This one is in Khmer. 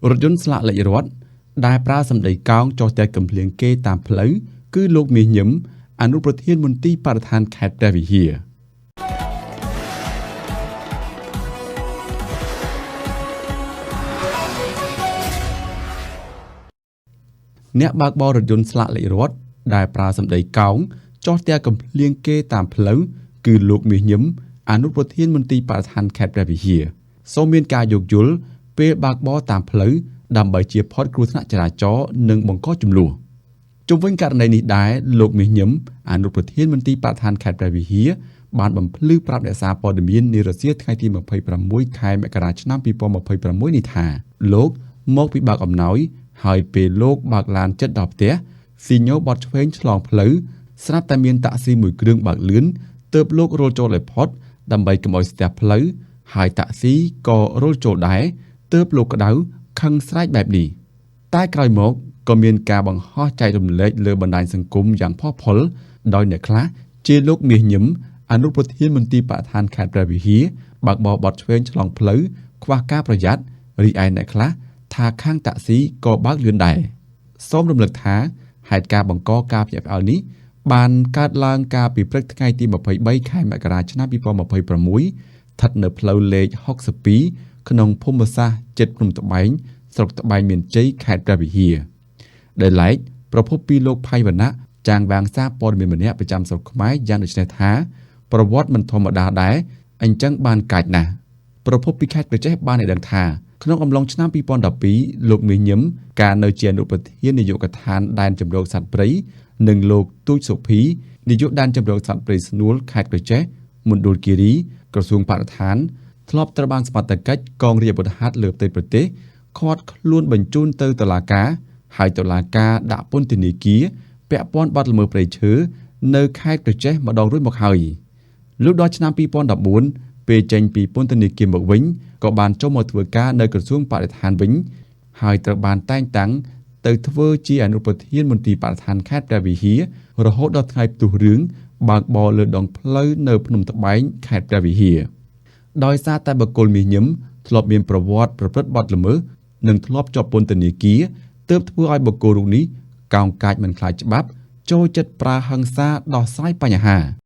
រថយន្តស្លាកលេខរដ្ឋដែលប្រើសម្ដីកោងចោះតែកំភ្លៀងគេតាមផ្លូវគឺលោកមាសញឹមអនុប្រធានមន្ទីរបរិស្ថានខេត្តព្រះវិហារអ្នកបើកបររថយន្តស្លាកលេខរដ្ឋដែលប្រើសម្ដីកោងចោះតែកំភ្លៀងគេតាមផ្លូវគឺលោកមាសញឹមអនុប្រធានមន្ទីរបរិស្ថានខេត្តព្រះវិហារសូមមានការយោគយល់ពេលបើកបរតាមផ្លូវដើម្បីជៀសផុតគ្រោះថ្នាក់ចរាចរណ៍និងបង្កជម្លោះជុំវិញករណីនេះដែរលោកមាសញឹមអនុប្រធានមន្ទីរបរិស្ថានខេត្តព្រះវិហារបានបំភ្លឺប្រាប់អ្នកសារព័ត៌មាននារសៀលថ្ងៃទី26ខែមករាឆ្នាំ2026នេះថាលោកមកពីបើកអំណោយហើយពេលលោកបើកឡានចិត្តដល់ផ្ទះស៊ីញ៉ូបត់ឆ្វេងឆ្លងផ្លូវស្រាប់តែមានតាក់ស៊ីមួយគ្រឿងបើកលឿនទើបលោករលចូលឲ្យផុតដើម្បីកុំឲ្យស្ទះផ្លូវហើយតាក់ស៊ីក៏រលចូលដែរទើបលោកក្តៅខឹងស្រែកបែបនេះតែក្រោយមកក៏មានការបង្ហោះចែករំលែកលើបណ្ដាញសង្គមយ៉ាងផុសផុលដោយអ្នកខ្លះជាលោកមាសញឹមអនុប្រធានមន្ទីរបរិស្ថានខេត្តព្រះវិហារបើកបរបត់ឆ្វេងឆ្លងផ្លូវខ្វះការប្រយ័ត្នរីឯអ្នកខ្លះថាខាងតាក់ស៊ីក៏បើកលឿនដែរសូមរំលឹកថាហេតុការណ៍បង្កការភ្ញាក់ផ្អើលនេះបានកើតឡើងកាលពីព្រឹកថ្ងៃទី23ខែមករាឆ្នាំ2026ស្ថិតនៅផ្លូវលេខ62ក្នុងភូមិសាស្ត្រជិតភ្នំត្បែងស្រុកត្បែងមានជ័យខេត្តព្រះវិហារដែលឡែកប្រភពពីលោកផៃវណ្ណៈចាងវាងសារព័ត៌មានម្នាក់ប្រចាំស្រុកខ្មែរយ៉ាងដូចនេះថាប្រវត្តិមិនធម្មតាដែរអញ្ចឹងបានកាច់ណាស់ប្រភពពីខេត្តព្រះចេះបានឲ្យដឹងថាក្នុងអំឡុងឆ្នាំ2012លោកមាសញឹមកាលនៅជាអនុប្រធាននាយកដ្ឋានដែនជម្រកសត្វព្រៃនិងលោកទូចសុភីនាយកដែនជម្រកសត្វព្រៃស្នួលខេត្តព្រះចេះមណ្ឌលគិរីក្រសួងបរិស្ថានធ្លាប់ត្រូវបានសមត្ថកិច្ចកងរាជអាវុធហត្ថលើផ្ទៃប្រទេសឃាត់ខ្លួនបញ្ជូនទៅតុលាការហើយតុលាការដាក់ពន្ធនាគារពាក់ព័ន្ធបទល្មើសព្រៃឈើនៅខេត្តព្រះចេះម្ដងរួចមកហើយលុះដល់ឆ្នាំ2014ពេលចេញពីពន្ធនាគារមកវិញក៏បានចូលមកធ្វើការនៅក្រសួងបរិស្ថានវិញហើយត្រូវបានតែងតាំងទៅធ្វើជាអនុប្រធានមន្ទីរបរិស្ថានខេត្តព្រះវិហាររហូតដល់ថ្ងៃផ្ទុះរឿងបើកបរលើដងផ្លូវនៅភ្នំត្បែងខេត្តព្រះវិហារដោយសារតែបកគលមាសញឹមធ្លាប់មានប្រវត្តិប្រព្រឹត្តបទល្មើសនិងធ្លាប់ជាប់ពន្ធនាគារទើបធ្វើឲ្យបកគលរូបនេះកោងកាចមិនខ្លាចច្បាប់ចូលចិត្តប្រើហិង្សាដោះស្រាយបញ្ហា